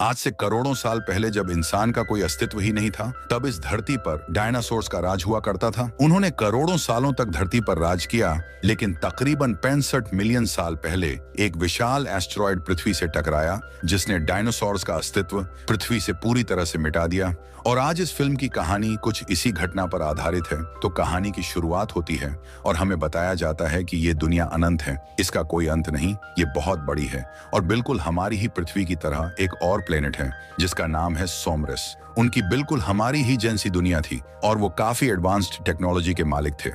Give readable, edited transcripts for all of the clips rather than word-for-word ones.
आज से करोड़ों साल पहले जब इंसान का कोई अस्तित्व ही नहीं था, तब इस धरती पर डायनासोर्स का राज हुआ करता था। उन्होंने करोड़ों सालों तक धरती पर राज किया, लेकिन तकरीबन 65 मिलियन साल पहले एक विशाल एस्टेरॉयड पृथ्वी से टकराया, जिसने डायनासोर्स का अस्तित्व पृथ्वी से पूरी तरह से मिटा दिया। और आज इस फिल्म की कहानी कुछ इसी घटना पर आधारित है। तो कहानी की शुरुआत होती है और हमें बताया जाता है कि ये दुनिया अनंत है, इसका कोई अंत नहीं, ये बहुत बड़ी है और बिल्कुल हमारी ही पृथ्वी की तरह एक और प्लेनेट है जिसका नाम है सोमरस। उनकी बिल्कुल हमारी ही जैसी दुनिया थी और वो काफी एडवांस्ड टेक्नोलॉजी के मालिक थे।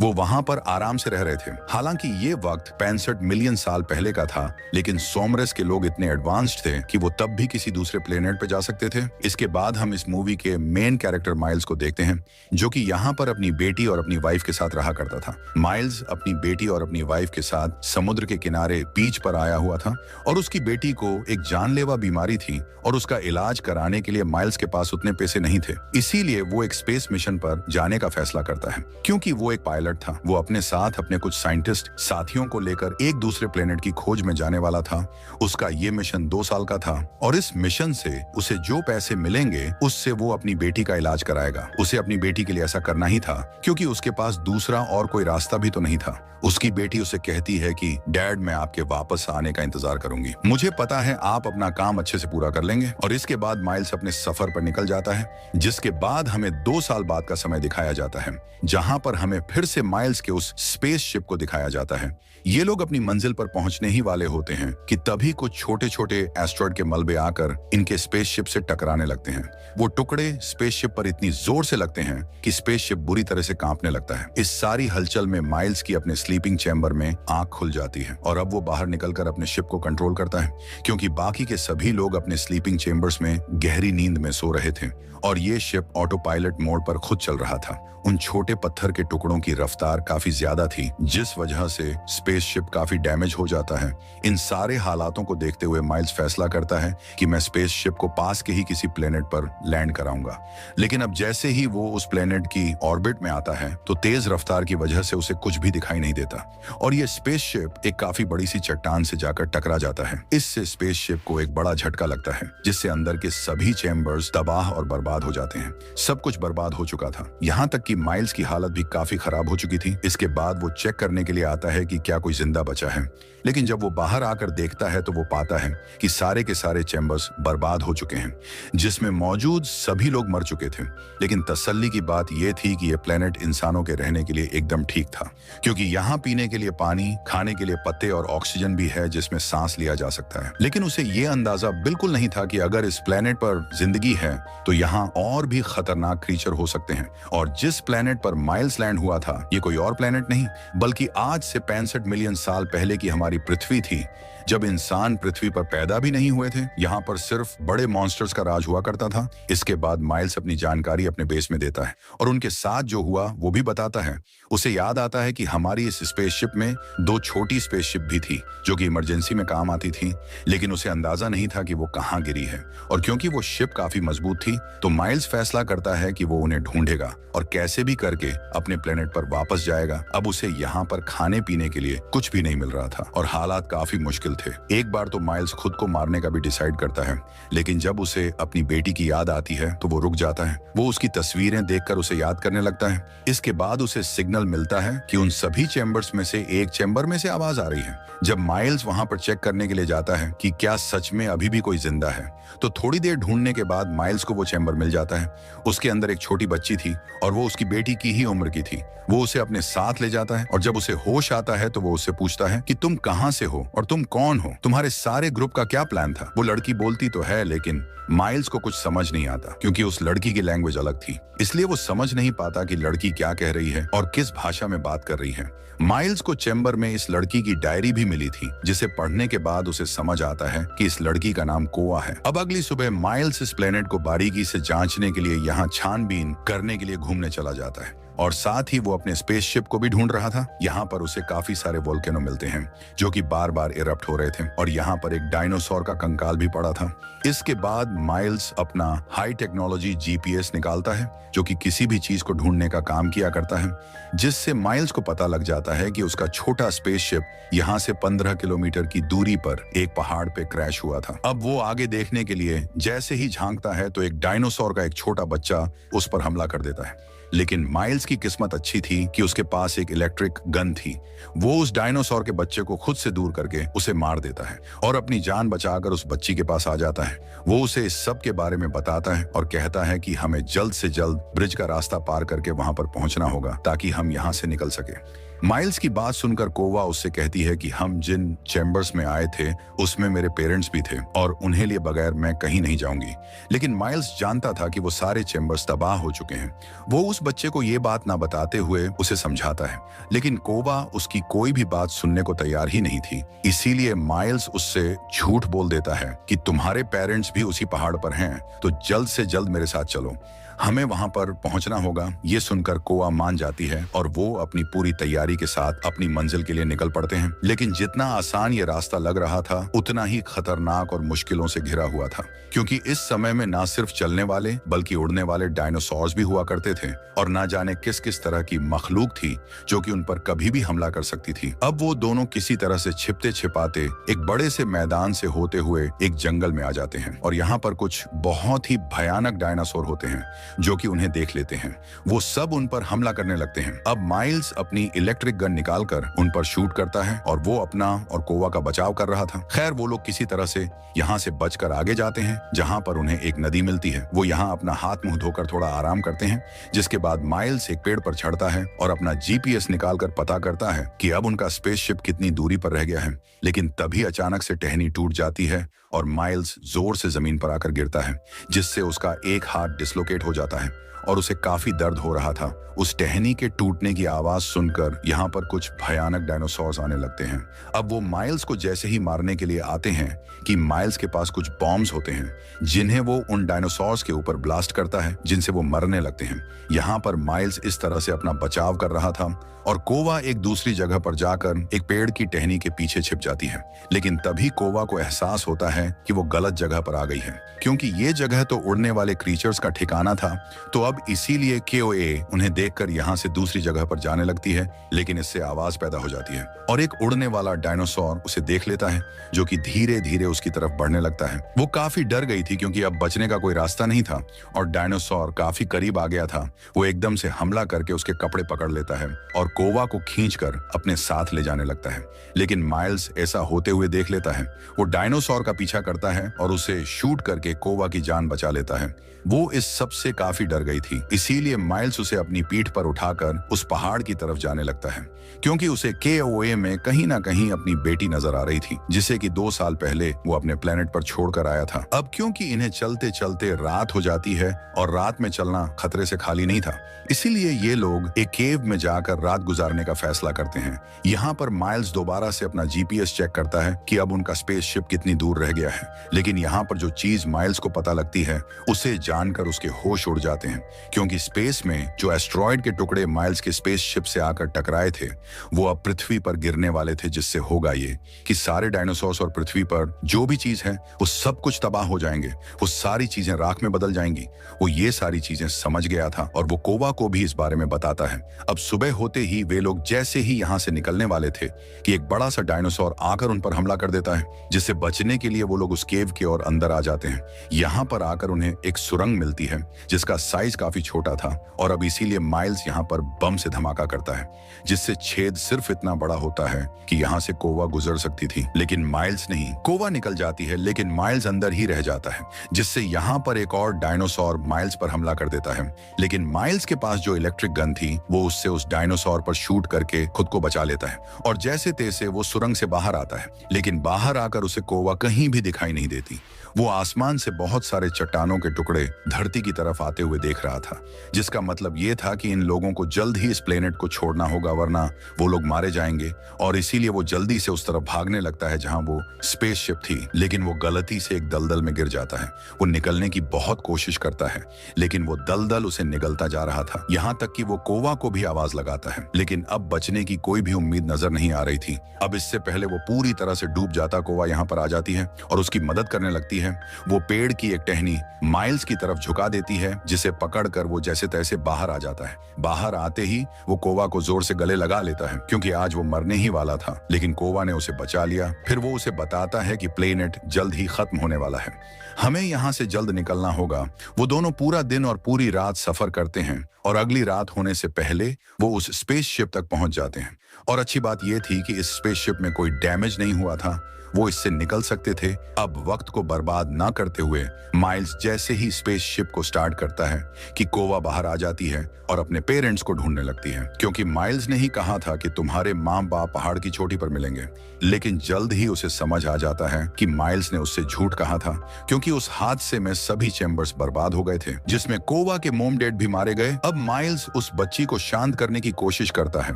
वो वहां पर आराम से रह रहे थे। हालांकि ये वक्त 65 मिलियन साल पहले का था, लेकिन सोमरस के लोग इतने एडवांस्ड थे कि वो तब भी किसी दूसरे प्लेनेट पे जा सकते थे। इसके बाद हम इस मूवी के मेन कैरेक्टर माइल्स को देखते हैं, जो कि यहाँ पर अपनी बेटी और अपनी वाइफ के साथ रहा करता था। माइल्स अपनी बेटी और अपनी वाइफ के साथ समुद्र के किनारे बीच पर आया हुआ था और उसकी बेटी को एक जानलेवा बीमारी थी और उसका इलाज कराने के लिए माइल्स के पास उतने पैसे नहीं थे। इसीलिए वो एक स्पेस मिशन पर जाने का फैसला करता है। क्योंकि वो एक पायलट था, वो अपने साथ अपने कुछ साइंटिस्ट साथियों को लेकर एक दूसरे प्लेनेट की खोज में जाने वाला था। उसका ये मिशन 2 साल का था और इस मिशन से उसे जो पैसे मिलेंगे उससे वो अपनी बेटी का इलाज कराएगा। उसे अपनी बेटी के लिए ऐसा करना ही था, क्योंकि उसके पास दूसरा और कोई रास्ता भी तो नहीं था। उसकी बेटी उसे कहती है कि डैड, मैं आपके वापस आने का इंतजार करूंगी, मुझे पता है आप अपना काम अच्छे से पूरा कर लेंगे। और इसके बाद माइल्स अपने सफर पर निकल जाता है, जिसके बाद हमें 2 साल बाद का समय दिखाया जाता है, जहां पर हमें फिर से माइल्स के उस स्पेस शिप को दिखाया जाता है। ये लोग अपनी मंजिल पर पहुंचने ही वाले होते हैं कि तभी कुछ छोटे छोटे एस्टेरॉयड के मलबे आकर इनके स्पेसशिप से टकराने लगते हैं। वो टुकड़े स्पेसशिप पर इतनी जोर से लगते हैं कि स्पेसशिप बुरी तरह से कांपने लगता है। इस सारी हलचल में माइल्स की अपने स्लीपिंग चैम्बर में आंख खुल जाती है और अब वो बाहर निकलकर अपने शिप को कंट्रोल करता है, क्योंकि बाकी के सभी लोग अपने स्लीपिंग चेम्बर्स में गहरी नींद में सो रहे थे और ये शिप ऑटो पायलट मोड पर खुद चल रहा था। उन छोटे पत्थर के टुकड़ों की रफ्तार काफी ज्यादा थी, जिस वजह से स्पेसशिप काफी डैमेज हो जाता है। इन सारे हालातों को देखते हुए माइल्स फैसला करता है कि मैं स्पेसशिप को पास के ही किसी प्लेनेट पर लैंड कराऊंगा। लेकिन अब जैसे ही वो उस प्लेनेट की ऑर्बिट में आता है तो तेज रफ्तार की वजह से उसे कुछ भी दिखाई नहीं देता और ये स्पेसशिप एक काफी बड़ी सी चट्टान से जाकर टकरा जाता है। इससे स्पेसशिप को एक बड़ा झटका लगता है, जिससे अंदर के सभी चैम्बर्स तबाह और बर्बाद हो जाते हैं। सब कुछ बर्बाद हो चुका था, यहाँ तक कि माइल्स की हालत भी काफी खराब हो चुकी थी। इसके बाद वो चेक करने के लिए आता है कि क्या कोई जिंदा बचा है, लेकिन जब वो बाहर आकर देखता है तो वो पाता है कि सारे के सारे चैम्बर्स बर्बाद हो चुके हैं, जिसमें मौजूद सभी लोग मर चुके थे। लेकिन तसल्ली की बात यह थी कि यह प्लेनेट इंसानों के रहने के लिए एकदम ठीक था, क्योंकि यहाँ पीने के लिए पानी, खाने के लिए पत्ते और ऑक्सीजन भी है जिसमें सांस लिया जा सकता है। लेकिन उसे ये अंदाजा बिल्कुल नहीं था कि अगर इस प्लेनेट पर जिंदगी है तो यहाँ और भी खतरनाक क्रीचर हो सकते हैं। और जिस प्लेनेट पर माइल्स लैंड हुआ था, ये कोई और प्लेनेट नहीं बल्कि आज से 65 मिलियन साल पहले की हमारी पृथ्वी थी, जब इंसान पृथ्वी पर पैदा भी नहीं हुए थे। यहाँ पर सिर्फ बड़े मॉन्स्टर्स का राज हुआ करता था। इसके बाद माइल्स अपनी जानकारी अपने बेस में देता है और उनके साथ जो हुआ वो भी बताता है। उसे याद आता है कि हमारी इस स्पेसशिप में 2 छोटी स्पेसशिप भी थी जो कि इमरजेंसी में काम आती थी, लेकिन उसे अंदाजा नहीं था कि वो कहाँ गिरी है। और क्योंकि वो शिप काफी मजबूत थी तो माइल्स फैसला करता है कि वो उन्हें ढूंढेगा और कैसे भी करके अपने प्लेनेट पर वापस जाएगा। अब उसे यहाँ पर खाने पीने के लिए कुछ भी नहीं मिल रहा था और हालात काफी मुश्किल थे। एक बार तो माइल्स खुद को मारने का भी डिसाइड करता है, लेकिन जब उसे अपनी बेटी की याद आती है तो वो रुक जाता है। वो उसकी तस्वीरें देखकर उसे याद करने लगता है। इसके बाद उसे सिग्नल मिलता है कि उन सभी चैम्बर्स में से एक चैम्बर में से आवाज आ रही है। जब माइल्स वहां पर चेक करने के लिए जाता है कि क्या सच में अभी भी कोई जिंदा है, तो थोड़ी देर ढूंढने के बाद माइल्स को वो चैम्बर मिल जाता है। उसके अंदर एक छोटी बच्ची थी और वो उसकी बेटी की ही उम्र की थी। वो उसे अपने साथ ले जाता है और जब उसे होश आता है तो वो उससे पूछता है कि तुम कहां से हो और तुम कौन हो, तुम्हारे सारे ग्रुप का क्या प्लान था। वो लड़की बोलती तो है, लेकिन माइल्स को कुछ समझ नहीं आता, क्योंकि उस लड़की की लैंग्वेज अलग थी। इसलिए वो समझ नहीं पाता कि लड़की क्या कह रही है और किस भाषा में बात कर रही है। माइल्स को चैम्बर में इस लड़की की डायरी भी मिली थी, जिसे पढ़ने के बाद उसे समझ आता है कि इस लड़की का नाम कोआ है। अब अगली सुबह माइल्स इस प्लेनेट को बारीकी से जांचने के लिए यहाँ छानबीन करने के लिए घूमने चला जाता है। और साथ ही वो अपने स्पेसशिप को भी ढूंढ रहा था। यहाँ पर उसे काफी सारे वोल्केनो मिलते हैं जो कि बार बार इरप्ट हो रहे थे और यहाँ पर एक डायनासोर का कंकाल भी पड़ा था। इसके बाद माइल्स अपना हाई टेक्नोलॉजी जीपीएस निकालता है जो कि किसी भी चीज को ढूंढने का काम किया करता है, जिससे माइल्स को पता लग जाता है कि उसका छोटा स्पेसशिप यहाँ से 15 किलोमीटर की दूरी पर एक पहाड़ पे क्रैश हुआ था। अब वो आगे देखने के लिए जैसे ही झांकता है तो एक डायनासोर का एक छोटा बच्चा उस पर हमला कर देता है। लेकिन माइल्स की किस्मत अच्छी थी कि उसके पास एक इलेक्ट्रिक गन थी। वो उस डायनासोर के बच्चे को खुद से दूर करके उसे मार देता है और अपनी जान बचाकर उस बच्ची के पास आ जाता है। वो उसे इस सब के बारे में बताता है और कहता है कि हमें जल्द से जल्द ब्रिज का रास्ता पार करके वहां पर पहुंचना होगा ताकि हम यहाँ से निकल सके। माइल्स की बात सुनकर कोवा उससे कहती है कि हम जिन चैम्बर्स में आए थे उसमें मेरे पेरेंट्स भी थे और उन्हें लिए बगैर मैं कहीं नहीं जाऊंगी। लेकिन माइल्स जानता था कि वो सारे चैम्बर्स तबाह हो चुके हैं। वो उस बच्चे को ये बात ना बताते हुए उसे समझाता है, लेकिन कोवा उसकी कोई भी बात सुनने को तैयार ही नहीं थी। इसीलिए माइल्स उससे झूठ बोल देता है कि तुम्हारे पेरेंट्स भी उसी पहाड़ पर हैं, तो जल्द से जल्द मेरे साथ चलो, हमें वहां पर पहुंचना होगा। ये सुनकर कोवा मान जाती है और वो अपनी पूरी तैयारी के साथ अपनी मंजिल के लिए निकल पड़ते हैं। लेकिन जितना आसान ये रास्ता लग रहा था उतना ही खतरनाक और मुश्किलों से घिरा हुआ था, क्योंकि इस समय में ना सिर्फ चलने वाले बल्कि उड़ने वाले डायनासोर्स भी हुआ करते थे और ना जाने किस किस तरह की मखलूक थी जो कि उन पर कभी भी हमला कर सकती थी। अब वो दोनों किसी तरह से छिपते छिपाते एक बड़े से मैदान से होते हुए एक जंगल में आ जाते हैं और यहाँ पर कुछ बहुत ही भयानक डायनासोर होते हैं जो कि उन्हें देख लेते हैं। वो सब उन पर हमला करने लगते हैं। अब माइल्स अपनी इलेक्ट्रिक गन निकालकर उन पर शूट करता है और वो अपना और कोवा का बचाव कर रहा था। खैर वो लोग किसी तरह से यहाँ से बचकर आगे जाते हैं जहाँ पर उन्हें एक नदी मिलती है। वो यहाँ अपना हाथ मुंह धोकर थोड़ा आराम करते हैं, जिसके बाद माइल्स एक पेड़ पर चढ़ता है और अपना जीपीएस निकालकर पता करता है कि अब उनका स्पेसशिप कितनी दूरी पर रह गया है। लेकिन तभी अचानक से टहनी टूट जाती है और माइल्स जोर से जमीन पर आकर गिरता है, जिससे उसका एक हाथ डिसलोकेट हो जाता है और उसे काफी दर्द हो रहा था। उस टहनी के टूटने की आवाज सुनकर यहाँ पर कुछ भयानक डायनासोर्स आने लगते हैं। अब वो माइल्स को जैसे ही मारने के लिए आते हैं कि माइल्स के पास कुछ बॉम्ब्स होते हैं जिन्हें वो उन डायनासोर्स के ऊपर ब्लास्ट करता है, जिनसे वो मरने लगते हैं। यहाँ पर माइल्स इस तरह से अपना बचाव कर रहा था और कोवा एक दूसरी जगह पर जाकर एक पेड़ की टहनी के पीछे छिप जाती है। लेकिन तभी कोवा को एहसास होता है कि वो गलत जगह पर आ गई है, क्योंकि ये जगह तो उड़ने वाले क्रीचर्स का ठिकाना था। तो अब इसीलिए केओए उन्हें देखकर यहाँ से दूसरी जगह पर जाने लगती है, लेकिन इससे आवाज पैदा हो जाती है और एक उड़ने वाला डायनासोर उसे देख लेता है जो कि धीरे धीरे उसकी तरफ बढ़ने लगता है। वो काफी डर गई थी क्योंकि अब बचने का कोई रास्ता नहीं था और डायनासोर काफी करीब आ गया था। वो एकदम से हमला करके उसके कपड़े पकड़ लेता है और कोवा को खींचकर अपने साथ ले जाने लगता है। लेकिन माइल्स ऐसा होते हुए देख लेता है। वो डायनासोर का पीछा करता है और उसे शूट करके कोवा की जान बचा लेता है। वो इस सब से काफी डर गई थी, इसीलिए माइल्स उसे अपनी पीठ पर उठाकर उस पहाड़ की तरफ जाने लगता है, क्योंकि उसे केओए में कहीं ना कहीं अपनी बेटी नजर आ रही थी, जिसे कि 2 साल पहले वो अपने प्लेनेट पर छोड़कर आया था। अब क्योंकि इन्हें चलते चलते रात हो जाती है और रात में चलना खतरे से खाली नहीं था, इसीलिए ये लोग एक केव में जाकर रात गुजारने का फैसला करते हैं। यहाँ पर माइल्स दोबारा से अपना जीपीएस चेक करता है कि अब उनका स्पेसशिप कितनी दूर रह गया है। लेकिन यहाँ पर जो चीज माइल्स को पता लगती है उसे जानकर उसके होश उड़ जाते हैं, क्योंकि स्पेस में जो एस्ट्रॉयड के टुकड़े माइल्स के स्पेसशिप से आकर टकराए थे वो अब पृथ्वी पर गिरने वाले थे, जिससे होगा ये कि सारे डायनासोर्स और पृथ्वी पर जो भी चीज है वो सब कुछ तबाह हो जाएंगे। वो सारी चीजें राख में बदल जाएंगी। वो ये सारी चीजें समझ गया था और वो कोवा को भी इस बारे में बताता है। अब सुबह होते ही वे लोग जैसे ही यहाँ से निकलने वाले थे कि एक बड़ा सा डायनासोर आकर उन पर हमला कर देता है, जिससे बचने के लिए वो लोग उस केव के और अंदर आ जाते हैं। यहाँ पर आकर उन्हें एक सुरंग मिलती है जिसका साइज काफी छोटा था और अब इसीलिए माइल्स यहाँ पर बम से धमाका करता है, जिससे छेद सिर्फ इतना बड़ा होता है कि यहाँ से कोवा गुजर सकती थी। लेकिन माइल्स नहीं, कोवा निकल जाती है लेकिन माइल्स अंदर ही रह जाता है, जिससे यहाँ पर एक और डायनासोर माइल्स पर हमला कर देता है। लेकिन माइल्स के पास जो इलेक्ट्रिक गन थी वो उससे उस डायनासोर पर शूट करके खुद को बचा लेता है और जैसे तैसे वो सुरंग से बाहर आता है। लेकिन बाहर आकर उसे कोवा कहीं भी दिखाई नहीं देती। वो आसमान से बहुत सारे चट्टानों के टुकड़े धरती की तरफ आते हुए देख रहा था, जिसका मतलब ये था कि इन लोगों को जल्द ही इस प्लेनेट को छोड़ना होगा, वरना वो लोग मारे जाएंगे। और इसीलिए वो जल्दी से उस तरफ भागने लगता है जहां वो स्पेसशिप थी, लेकिन वो गलती से एक दलदल में गिर जाता है। वो निकलने की बहुत कोशिश करता है, लेकिन वो दलदल उसे निगलता जा रहा था, यहाँ तक कि वो कोवा को भी आवाज लगाता है, लेकिन अब बचने की कोई भी उम्मीद नजर नहीं आ रही थी। अब इससे पहले वो पूरी तरह से डूब जाता, कोवा यहाँ पर आ जाती है और उसकी मदद करने लगती है। वो पेड़ की एक टहनी माइल्स की तरफ झुका देती है, जिसे पकड़कर वो जैसे तैसे बाहर आ जाता है। बाहर आते ही वो कोवा को जोर से गले लगा लेता है, क्योंकि आज वो मरने ही वाला था, लेकिन कोवा ने उसे बचा लिया। फिर वो उसे बताता है कि प्लेनेट जल्द ही खत्म होने वाला है, हमें यहाँ से जल्द निकलना होगा। वो दोनों पूरा दिन और पूरी रात सफर करते हैं और अगली रात होने से पहले वो उस स्पेसशिप तक पहुंच जाते हैं। और अच्छी बात यह थी कि इस स्पेसशिप में कोई डैमेज नहीं हुआ था, वो इससे निकल सकते थे। अब वक्त को बर्बाद ना करते हुए माइल्स जैसे ही स्पेसशिप को स्टार्ट करता है कि कोवा बाहर आ जाती है और अपने पेरेंट्स को ढूंढने लगती है, क्योंकि माइल्स ने ही कहा था कि तुम्हारे माँ बाप पहाड़ की चोटी पर मिलेंगे। लेकिन जल्द ही उसे समझ आ जाता है कि माइल्स ने उससे झूठ कहा था, क्योंकि उस हादसे में सभी चैम्बर्स बर्बाद हो गए थे, जिसमें कोवा के मॉम डैड भी मारे गए। अब माइल्स उस बच्ची को शांत करने की कोशिश करता है,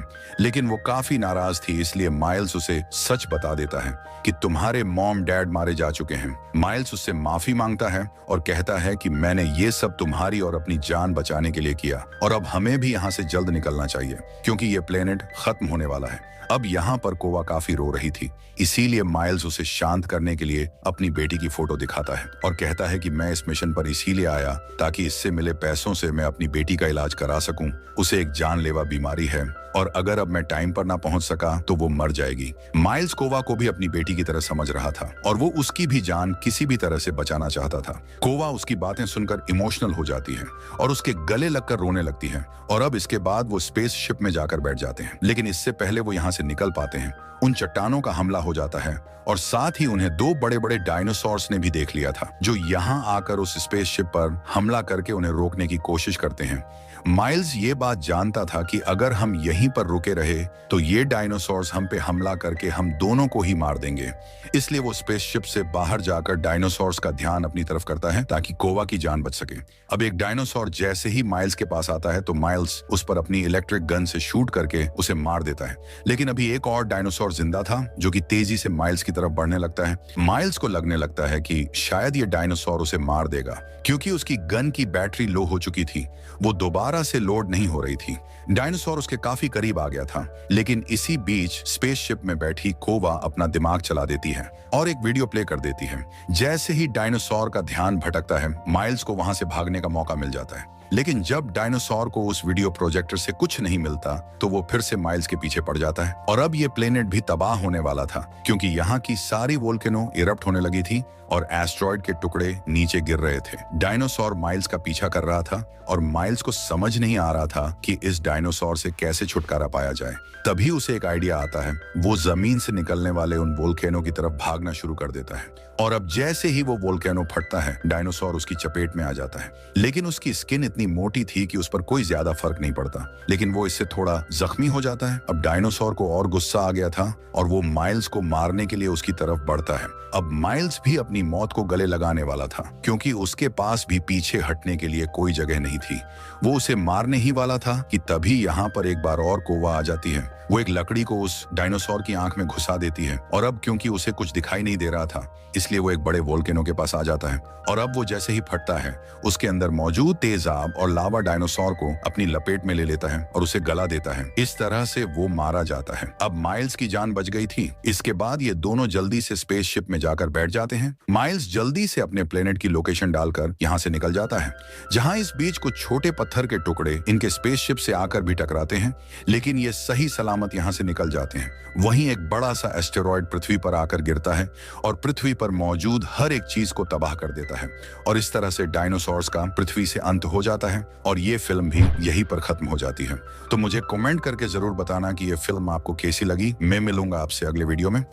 लेकिन वो काफी नाराज थी, इसलिए माइल्स उसे सच बता देता है कि तुम्हारे मॉम डैड मारे जा चुके हैं। माइल्स उससे माफी मांगता है और कहता है कि मैंने ये सब तुम्हारी और अपनी जान बचाने के लिए किया, और अब हमें भी यहाँ से जल्द निकलना चाहिए, क्योंकि ये प्लेनेट खत्म होने वाला है। अब यहाँ पर कोवा काफी रो रही थी, इसीलिए माइल्स उसे शांत करने के लिए अपनी बेटी की फोटो दिखाता है और कहता है कि मैं इस मिशन पर इसीलिए आया ताकि इससे मिले पैसों से मैं अपनी बेटी का इलाज करा सकूं। उसे एक जानलेवा बीमारी है और अगर अब मैं टाइम पर ना पहुंच सका तो वो मर जाएगी। माइल्स कोवा को भी अपनी बेटी की तरह समझ रहा था और वो उसकी भी जान किसी भी तरह से बचाना चाहता था। कोवा उसकी बातें सुनकर इमोशनल हो जाती है और उसके गले लगकर रोने लगती है, और अब इसके बाद वो स्पेसशिप में जाकर बैठ जाते हैं। लेकिन इससे पहले वो यहाँ से निकल पाते हैं, उन चट्टानों का हमला हो जाता है और साथ ही उन्हें दो बड़े बड़े डायनासोर्स ने भी देख लिया था, जो यहाँ आकर उस स्पेसशिप पर हमला करके उन्हें रोकने की कोशिश करते हैं। माइल्स ये बात जानता था कि अगर हम यहीं पर रुके रहे तो ये डायनासोर्स हम पे हमला करके हम दोनों को ही मार देंगे, इसलिए वो स्पेसशिप से बाहर जाकर डायनासोर्स का ध्यान अपनी तरफ करता है ताकि कोवा की जान बच सके। अब एक डायनासोर जैसे ही माइल्स के पास आता है तो माइल्स उस पर अपनी इलेक्ट्रिक गन से शूट करके उसे मार देता है, लेकिन अभी एक और डायनासोर जिंदा था जो कि तेजी से माइल्स की तरफ बढ़ने लगता है। माइल्स को लगने लगता है कि शायद ये डायनासोर उसे मार देगा, क्योंकि उसकी गन की बैटरी लो हो चुकी थी, वो दोबारा से लोड नहीं हो रही थी। डायनासोर उसके काफी करीब आ गया था, लेकिन इसी बीच स्पेसशिप में बैठी कोवा अपना दिमाग चला देती है और एक वीडियो प्ले कर देती है। जैसे ही डायनासोर का ध्यान भटकता है, माइल्स को वहां से भागने का मौका मिल जाता है, लेकिन जब डायनासोर को उस वीडियो प्रोजेक्टर से कुछ नहीं मिलता तो वो फिर से माइल्स के पीछे पड़ जाता है। और अब ये प्लेनेट भी तबाह होने वाला था, क्योंकि यहाँ की सारी वोल्केनो इरप्ट होने लगी थी और एस्ट्रॉइड के टुकड़े नीचे गिर रहे थे। डायनासोर माइल्स का पीछा कर रहा था और माइल्स को समझ नहीं आ रहा था कि इस डायनासोर से कैसे छुटकारा पाया जाए। तभी उसे एक आइडिया आता है, वो जमीन से निकलने वाले उन वोल्केनो की तरफ भागना शुरू कर देता है, और अब जैसे ही वो वोल्केनो फटता है, डायनासोर उसकी चपेट में आ जाता है। लेकिन उसकी स्किन इतनी मोटी थी कि उस पर कोई ज्यादा फर्क नहीं पड़ता, लेकिन वो इससे थोड़ा जख्मी हो जाता है। अब डायनासोर को और गुस्सा आ गया था और वो माइल्स को मारने के लिए उसकी तरफ बढ़ता है। अब माइल्स भी अपनी मौत को गले लगाने वाला था, क्योंकि उसके पास भी पीछे हटने के लिए कोई जगह नहीं थी। वो उसे मारने ही वाला था कि तभी यहाँ पर एक बार और कोवा आ जाती है। वो एक लकड़ी को उस डायनासोर की आंख में घुसा देती है, और अब क्योंकि उसे कुछ दिखाई नहीं दे रहा था, इसलिए वो एक बड़े वोल्केनो के पास आ जाता है। और अब वो जैसे ही फटता है, उसके अंदर मौजूद तेजाब और लावा डायनासोर को अपनी लपेट में ले लेता है और उसे गला देता है। इस तरह से वो मारा जाता है। अब माइल्स की जान बच गई थी। इसके बाद ये दोनों जल्दी से स्पेसशिप में जाकर बैठ जाते हैं। माइल्स जल्दी से अपने प्लेनेट की लोकेशन डालकर यहाँ से निकल जाता है, जहाँ इस बीच कुछ छोटे पत्थर के टुकड़े इनके स्पेसशिप से आकर भी टकराते हैं, लेकिन ये सही सलामत यहाँ से निकल जाते हैं। वहीं एक बड़ा सा एस्टेरॉयड पृथ्वी पर आकर गिरता है और पृथ्वी पर मौजूद हर एक चीज को तबाह कर देता है, और इस तरह से डायनासोर्स का पृथ्वी से अंत हो जाता है और ये फिल्म भी यहीं पर खत्म हो जाती है। तो मुझे कमेंट करके जरूर बताना कि ये फिल्म आपको कैसी लगी। मैं मिलूंगा आपसे अगले वीडियो में।